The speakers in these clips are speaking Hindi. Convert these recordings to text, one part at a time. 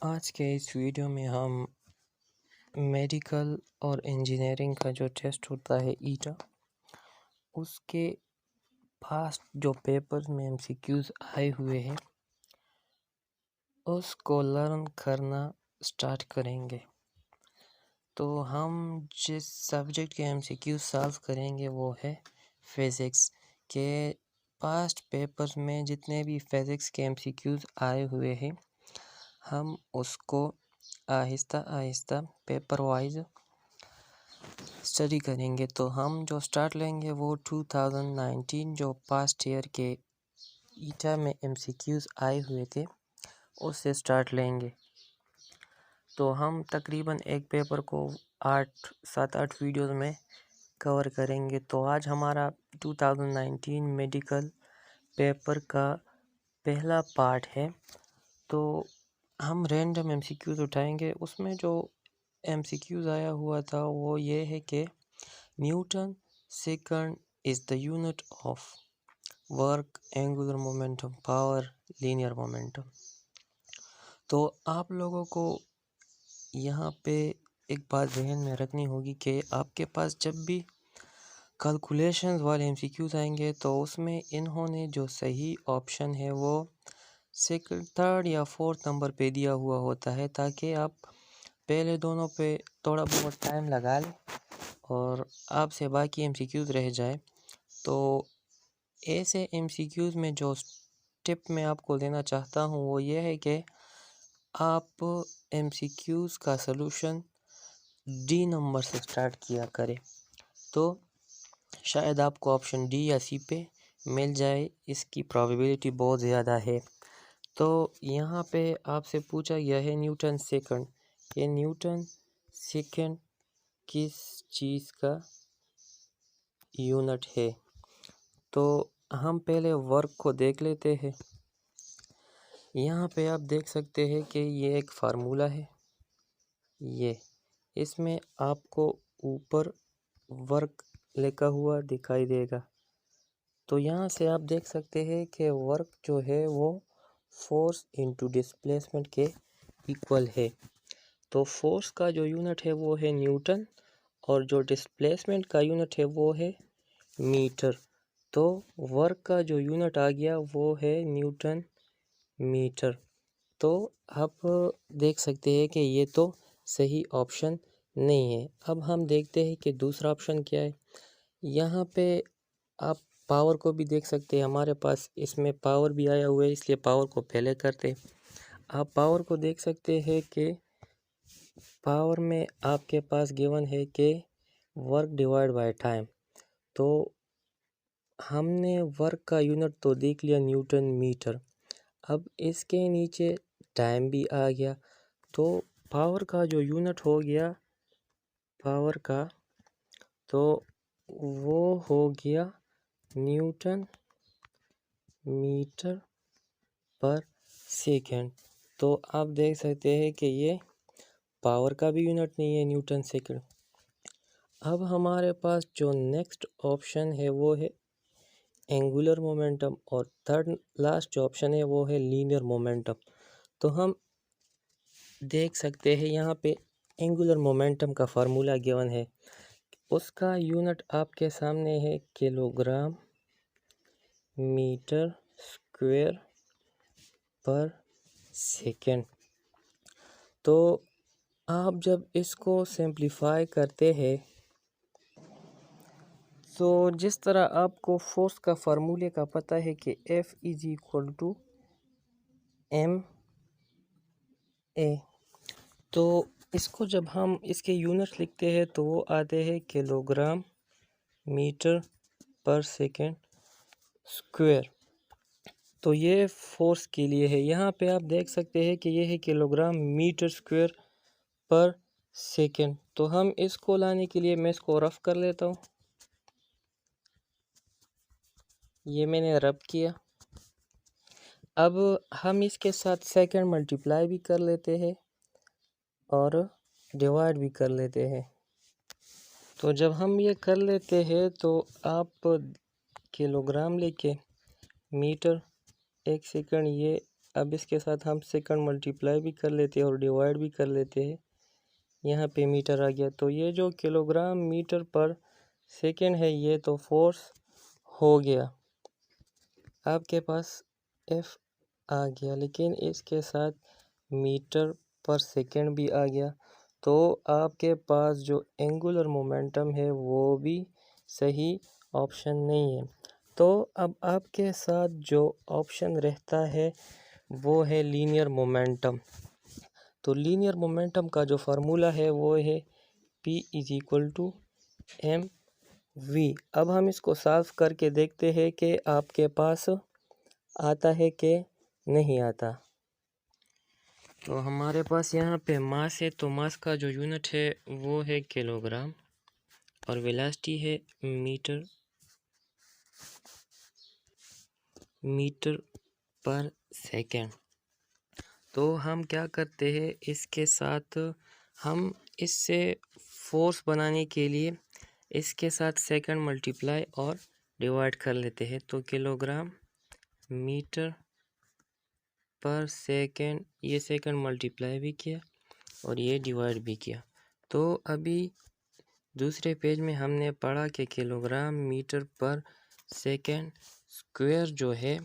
आज के इस वीडियो में हम मेडिकल और इंजीनियरिंग का जो टेस्ट होता है ईटा, उसके पास्ट जो पेपर्स में एमसीक्यूज आए हुए हैं उसको लर्न करना स्टार्ट करेंगे। तो हम जिस सब्जेक्ट के एमसीक्यूज सॉल्व करेंगे वो है फिज़िक्स के। पास्ट पेपर्स में जितने भी फिज़िक्स के एमसीक्यूज आए हुए हैं हम उसको Aahista Aahista paper wise study करेंगे। तो हम जो स्टार्ट लेंगे वो 2019 जो पास्ट ईयर के ईटा में एमसीक्यूज आए हुए थे उससे स्टार्ट लेंगे। तो हम तकरीबन एक पेपर को 7-8 वीडियोस में कवर करेंगे। तो आज हमारा 2019 मेडिकल पेपर का पहला पार्ट है। तो हम रैंडम एमसीक्यूज उठाएंगे। उसमें जो एमसीक्यूज आया हुआ था वो ये है कि Newton second is the unit of work, angular momentum, power, linear momentum. तो आप लोगों को यहाँ पे एक बात ध्यान में रखनी होगी कि आपके पास जब भी कैलकुलेशंस वाले एमसीक्यूज आएंगे तो उसमें इन्होंने जो सही ऑप्शन है वो सेकंड, थर्ड या फोर्थ नंबर पे दिया हुआ होता है, ताकि आप पहले दोनों पे थोड़ा बहुत टाइम लगा लें और आपसे बाकी एमसीक्यूज रह जाए। तो ऐसे एमसीक्यूज में जो टिप मैं आपको देना चाहता हूँ वो ये है कि आप एमसीक्यूज का सलूशन डी नंबर से स्टार्ट किया करें, तो शायद आपको ऑप्शन डी या सी पे मिल जाए। इसकी प्रोबेबिलिटी बहुत ज़्यादा है। तो यहाँ पे आपसे पूछा गया है न्यूटन सेकंड, ये न्यूटन सेकंड किस चीज़ का यूनिट है। तो हम पहले वर्क को देख लेते हैं। यहाँ पे आप देख सकते हैं कि ये एक फार्मूला है, ये इसमें आपको ऊपर वर्क लिखा हुआ दिखाई देगा। तो यहाँ से आप देख सकते हैं कि वर्क जो है वो फोर्स इनटू डिस्प्लेसमेंट के इक्वल है। तो फोर्स का जो यूनिट है वो है न्यूटन और जो डिस्प्लेसमेंट का यूनिट है वो है मीटर। तो वर्क का जो यूनिट आ गया वो है न्यूटन मीटर। तो आप देख सकते हैं कि ये तो सही ऑप्शन नहीं है। अब हम देखते हैं कि दूसरा ऑप्शन क्या है। यहाँ पे आप पावर को भी देख सकते हैं, हमारे पास इसमें पावर भी आया हुआ है, इसलिए पावर को पहले करते हैं। आप पावर को देख सकते हैं कि पावर में आपके पास गिवन है कि वर्क डिवाइड बाय टाइम। तो हमने वर्क का यूनिट तो देख लिया न्यूटन मीटर, अब इसके नीचे टाइम भी आ गया। तो पावर का जो यूनिट हो गया पावर का, तो वो हो गया न्यूटन मीटर पर सेकंड। तो आप देख सकते हैं कि ये पावर का भी यूनिट नहीं है न्यूटन सेकंड। अब हमारे पास जो नेक्स्ट ऑप्शन है वो है एंगुलर मोमेंटम और थर्ड लास्ट जो ऑप्शन है वो है लीनियर मोमेंटम। तो हम देख सकते हैं यहाँ पे एंगुलर मोमेंटम का फार्मूला गिवन है, उसका यूनिट आपके सामने है किलोग्राम मीटर स्क्वायर पर सेकेंड। तो आप जब इसको सिंप्लीफाई करते हैं तो जिस तरह आपको फोर्स का फार्मूले का पता है कि F is equal to m a, तो इसको जब हम इसके यूनिट लिखते हैं तो वो आते हैं किलोग्राम मीटर पर सेकेंड स्क्वायर। तो ये फोर्स के लिए है। यहाँ पे आप देख सकते हैं कि ये है किलोग्राम मीटर स्क्वायर पर सेकेंड। तो हम इसको लाने के लिए मैं इसको रफ कर लेता हूँ। ये मैंने रब किया। अब हम इसके साथ सेकेंड मल्टीप्लाई भी कर लेते हैं और डिवाइड भी कर लेते हैं। तो जब हम ये कर लेते हैं तो आप किलोग्राम लेके मीटर एक सेकंड ये अब इसके साथ हम सेकंड मल्टीप्लाई भी कर लेते हैं और डिवाइड भी कर लेते हैं। यहाँ पे मीटर आ गया, तो ये जो किलोग्राम मीटर पर सेकंड है ये तो फोर्स हो गया। आपके पास एफ आ गया, लेकिन इसके साथ मीटर पर सेकंड भी आ गया, तो आपके पास जो एंगुलर मोमेंटम है वो भी सही ऑप्शन नहीं है। तो अब आपके साथ जो ऑप्शन रहता है वो है लीनियर मोमेंटम। तो लीनियर मोमेंटम का जो फार्मूला है वो है P = mv। अब हम इसको सॉल्व करके देखते हैं कि आपके पास आता है कि नहीं आता। तो हमारे पास यहाँ पे मास है, तो मास का जो यूनिट है वो है किलोग्राम और वेलोसिटी है मीटर पर सेकंड। तो हम क्या करते हैं, इसके साथ हम इससे फोर्स बनाने के लिए इसके साथ सेकंड मल्टीप्लाई और डिवाइड कर लेते हैं। तो किलोग्राम मीटर पर सेकंड, ये सेकंड मल्टीप्लाई भी किया और ये डिवाइड भी किया। तो अभी दूसरे पेज में हमने पढ़ा कि किलोग्राम मीटर पर सेकंड स्क्वायर जो है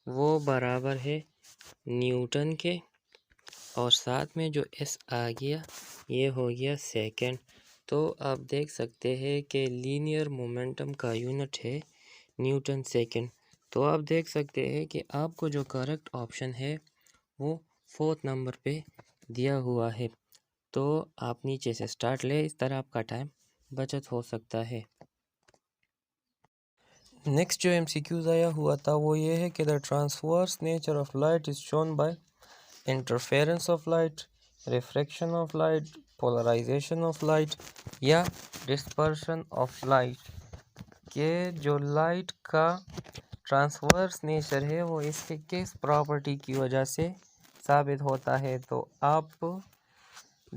वो बराबर है न्यूटन के, और साथ में जो एस आ गया ये हो गया सेकंड। तो आप देख सकते हैं कि लीनियर मोमेंटम का यूनिट है न्यूटन सेकंड। तो आप देख सकते हैं कि आपको जो करेक्ट ऑप्शन है वो 4th नंबर पे दिया हुआ है। तो आप नीचे से स्टार्ट ले, इस तरह आपका टाइम बचत हो सकता है। नेक्स्ट जो MCQs आया हुआ था वो ये है कि the transverse nature of light is shown by interference of light, refraction of light, polarization of light या डिस्पर्शन ऑफ लाइट। के जो लाइट का ट्रांसवर्स नेचर है वो इसके किस प्रॉपर्टी की वजह से साबित होता है। तो आप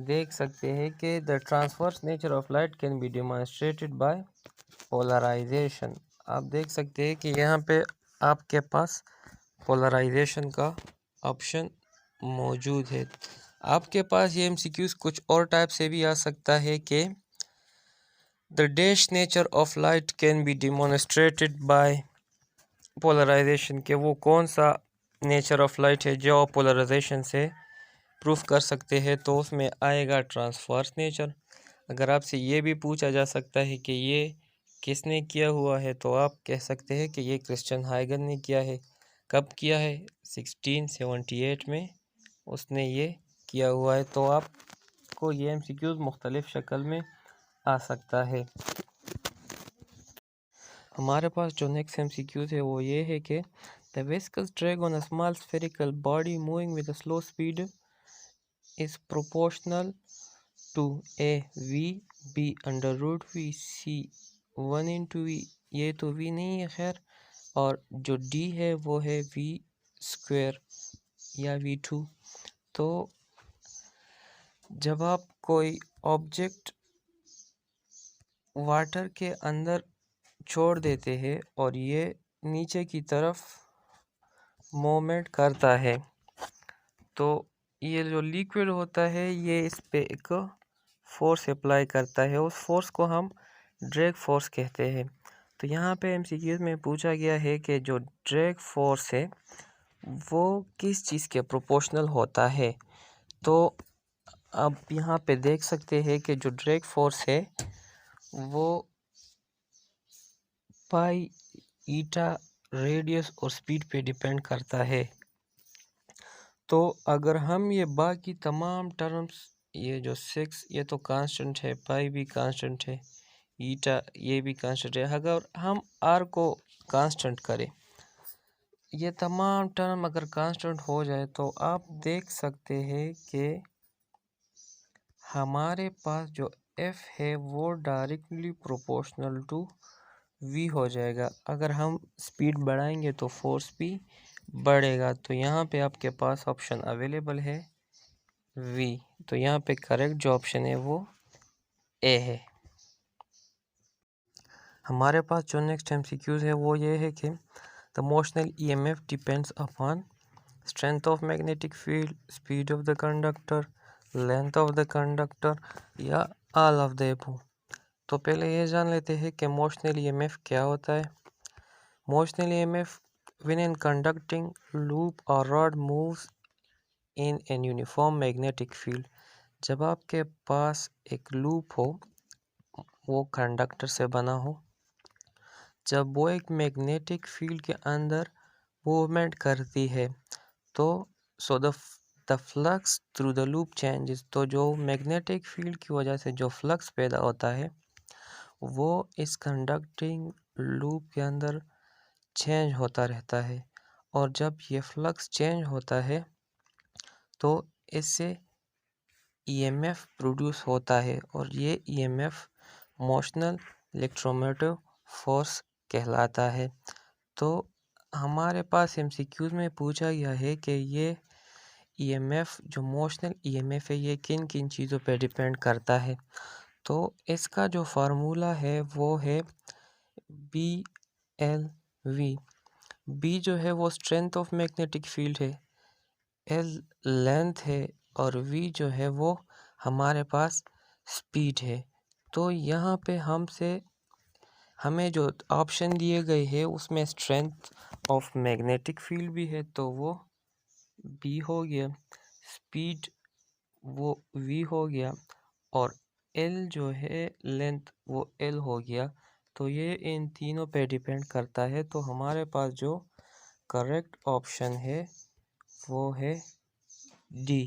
देख सकते हैं कि the transverse nature of light can be demonstrated by polarization. आप देख सकते हैं कि यहाँ पे आपके पास पोलराइजेशन का ऑप्शन मौजूद है। आपके पास ये MCQs कुछ और टाइप से भी आ सकता है कि the dash nature of light can be demonstrated by polarization, के वो कौन सा नेचर ऑफ लाइट है जो पोलराइजेशन से प्रूफ कर सकते हैं। तो उसमें आएगा ट्रांसवर्स नेचर। अगर आपसे ये भी पूछा जा सकता है कि ये किसने किया हुआ है, तो आप कह सकते हैं कि ये क्रिश्चियन हाइगन ने किया है। कब किया है? 1678 में उसने ये किया हुआ है। तो आपको ये MCQs मुख्तलिफ शक्ल में आ सकता है। हमारे पास जो नेक्स्ट MCQs है वो ये है कि the viscous drag on a small spherical body moving with a slow speed is proportional to A V B under root V C 1 into V। ये तो V नहीं है खैर, और जो D है वो है V स्क्वायर या V2। तो जब आप कोई ऑब्जेक्ट वाटर के अंदर छोड़ देते हैं और ये नीचे की तरफ मूवमेंट करता है, तो ये जो लिक्विड होता है ये इस पे एक फोर्स अप्लाई करता है, उस फोर्स को हम ड्रैग फोर्स कहते हैं। तो यहाँ पे MCQs में पूछा गया है कि जो ड्रैग फोर्स है वो किस चीज़ के प्रोपोर्शनल होता है। तो अब यहाँ पे देख सकते हैं कि जो ड्रैग फोर्स है वो पाई ईटा रेडियस और स्पीड पे डिपेंड करता है। तो अगर हम ये बाकी तमाम टर्म्स, ये जो 6 ये तो कांस्टेंट है, पाई भी कांस्टेंट है, ईटा ये भी कांस्टेंट है, अगर हम आर को कांस्टेंट करें, ये तमाम टर्म अगर कांस्टेंट हो जाए, तो आप देख सकते हैं कि हमारे पास जो एफ है वो डायरेक्टली प्रोपोर्शनल टू वी हो जाएगा। अगर हम स्पीड बढ़ाएंगे तो फोर्स भी बढ़ेगा। तो यहाँ पे आपके पास ऑप्शन अवेलेबल है वी। तो यहाँ पे करेक्ट जो ऑप्शन है वो ए है। हमारे पास जो नेक्स्ट MCQs है वो ये है कि the motional EMF depends upon strength of magnetic field, speed of the conductor, length of the conductor या ऑल ऑफ द अबव। तो पहले ये जान लेते हैं कि मोशनल ईएमएफ क्या होता है। Motional EMF when an conducting loop और rod moves in an uniform magnetic field. जब आपके पास एक लूप हो, वो कंडक्टर से बना हो, जब वो एक मैग्नेटिक फील्ड के अंदर मूवमेंट करती है तो the flux through the loop changes. तो जो मैग्नेटिक फील्ड की वजह से जो फ्लक्स पैदा होता है वो इस कंडक्टिंग लूप के अंदर चेंज होता रहता है, और जब ये फ्लक्स चेंज होता है तो इससे ईएमएफ प्रोड्यूस होता है, और ये ईएमएफ मोशनल इलेक्ट्रोमोटिव फोर्स कहलाता है। तो हमारे पास एमसीक्यूज में पूछा गया है कि ये ईएमएफ जो मोशनल ईएमएफ है ये किन किन चीज़ों पे डिपेंड करता है। तो इसका जो फार्मूला है वो है बी एल वी। बी जो है वो स्ट्रेंथ ऑफ मैग्नेटिक फील्ड है, एल लेंथ है, और वी जो है वो हमारे पास स्पीड है। तो यहाँ पे हमें जो ऑप्शन दिए गए हैं उसमें स्ट्रेंथ ऑफ मैग्नेटिक फील्ड भी है तो वो बी हो गया, स्पीड वो वी हो गया, और एल जो है लेंथ वो एल हो गया। तो ये इन तीनों पे डिपेंड करता है। तो हमारे पास जो करेक्ट ऑप्शन है वो है डी।